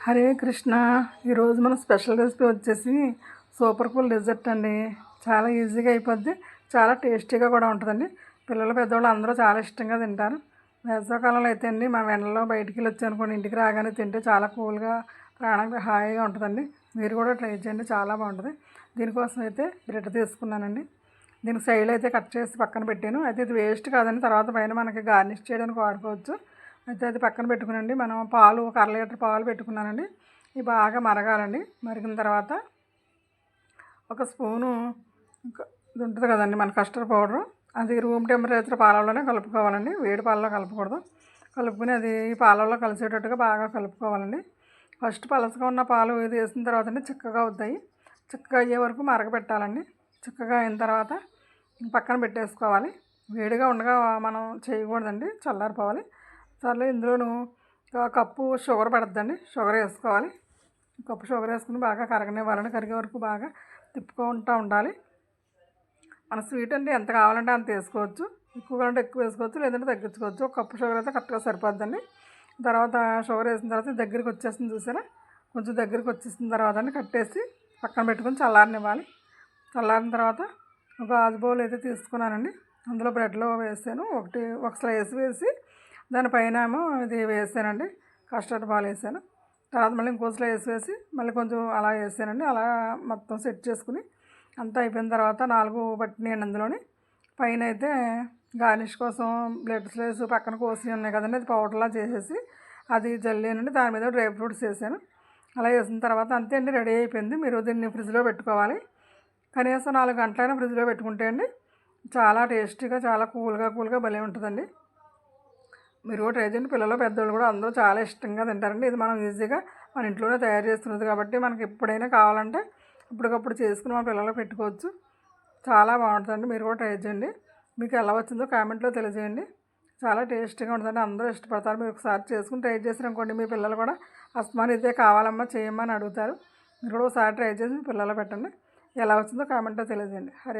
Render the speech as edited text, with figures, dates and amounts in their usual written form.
హరే కృష్ణ. ఈరోజు మన special recipe వచ్చేసి సూపర్ కూల్ డెజర్ట్ అండి. చాలా ఈజీగా అయిపోద్ది, చాలా టేస్టీగా కూడా ఉంటుందండి. పిల్లలు పెద్దవాళ్ళు అందరూ చాలా ఇష్టంగా తింటారు. వేసవికాలంలో అయితే అండి మా ఎండలో బయటికి వెళ్ళి వచ్చానుకోండి, ఇంటికి రాగానే తింటే చాలా కూల్గా ప్రాణంగా హాయిగా ఉంటుందండి. మీరు కూడా ట్రై చేయండి, చాలా బాగుంటుంది. దీనికోసం అయితే బ్రెడ్ తీసుకున్నానండి. దీనికి సైడ్ అయితే కట్ చేసి పక్కన పెట్టాను. అయితే ఇది వేస్ట్ కాదండి, తర్వాత పైన మనకి గార్నిష్ చేయడానికి వాడుకోవచ్చు. అయితే అది పక్కన పెట్టుకునండి. మనం పాలు ఒక 1/2 లీటర్ పాలు పెట్టుకున్నానండి. ఇవి బాగా మరగాలండి. మరిగిన తర్వాత ఒక స్పూను ఇది ఉంటుంది కదండి మన కస్టర్డ్ పౌడరు, అది రూమ్ టెంపరేచర్ పాలల్లోనే కలుపుకోవాలండి, వేడి పాలలో కలపకూడదు. కలుపుకొని అది ఈ పాలల్లో కలిసేటట్టుగా బాగా కలుపుకోవాలండి. ఫస్ట్ పలసగా ఉన్న పాలు ఇది వేసిన తర్వాత చిక్కగా అవుతాయి. చిక్కగా అయ్యే వరకు మరగపెట్టాలండి. చిక్కగా అయిన తర్వాత పక్కన పెట్టేసుకోవాలి. వేడిగా ఉండగా మనం చేయకూడదండి, చల్లారిపోవాలి. సర్లే, ఇందులోను కప్పు షుగర్ పడుతుందండి. షుగర్ వేసుకోవాలి. కప్పు షుగర్ వేసుకుని బాగా కరగనివ్వాలండి. కరిగే వరకు బాగా తిప్పుకుంటూ ఉండాలి. మన స్వీట్ అంటే ఎంత కావాలంటే అంత వేసుకోవచ్చు. ఎక్కువ కావాలంటే ఎక్కువ వేసుకోవచ్చు, లేదంటే తగ్గించుకోవచ్చు. ఒక కప్పు షుగర్ అయితే కరెక్ట్గా సరిపోద్దండి. తర్వాత షుగర్ వేసిన తర్వాత దగ్గరికి వచ్చేస్తుంది చూసారా, కొంచెం దగ్గరికి వచ్చేసిన తర్వాత కట్టేసి పక్కన పెట్టుకొని చల్లారనివ్వాలి. చల్లారిన తర్వాత ఒక గాజు బౌల్ అయితే తీసుకున్నానండి. అందులో బ్రెడ్లో వేసాను. ఒక స్లైస్ వేసి దానిపైన ఏమో ఇది వేసానండి, కస్టర్డ్ పాలు వేసాను. తర్వాత మళ్ళీ ఇంకో స్లైస్ వేసి మళ్ళీ కొంచెం అలా వేసానండి. అలా మొత్తం సెట్ చేసుకుని అంతా అయిపోయిన తర్వాత 4 పట్టినాయండి అందులోని. పైన అయితే గార్నిష్ కోసం బ్రెడ్ స్లైస్ పక్కన కోసి ఉన్నాయి కదండి, అది పౌడర్లా చేసేసి అది జల్లేనండి. దాని మీద డ్రై ఫ్రూట్స్ వేసాను. అలా వేసిన తర్వాత అంతే అండి, రెడీ అయిపోయింది. మీరు దీన్ని ఫ్రిడ్జ్లో పెట్టుకోవాలి. కనీసం 4 గంటలైనా ఫ్రిడ్జ్లో పెట్టుకుంటే అండి చాలా టేస్టీగా, చాలా కూల్గా భలే ఉంటుందండి. మీరు ట్రై చేయండి. పిల్లలు పెద్దవాళ్ళు కూడా అందరూ చాలా ఇష్టంగా తింటారండి. ఇది మనం ఈజీగా మన ఇంట్లోనే తయారు చేస్తున్నది కాబట్టి మనకి ఎప్పుడైనా కావాలంటే అప్పటికప్పుడు చేసుకుని మన పిల్లలకు పెట్టుకోవచ్చు. చాలా బాగుంటుందండి. మీరు కూడా ట్రై చేయండి. మీకు ఎలా వచ్చిందో కామెంట్లో తెలియజేయండి. చాలా టేస్టీగా ఉంటుందండి, అందరూ ఇష్టపడతారు. మీరు ఒకసారి చేసుకుని ట్రై చేసారనుకోండి, మీ పిల్లలు కూడా అస్తమానం ఇదే కావాలమ్మా చేయమ్మా అని అడుగుతారు. మీరు కూడా ఒకసారి ట్రై చేసి మీ పిల్లలు పెట్టండి. ఎలా వచ్చిందో కామెంట్లో తెలియజేయండి. హరే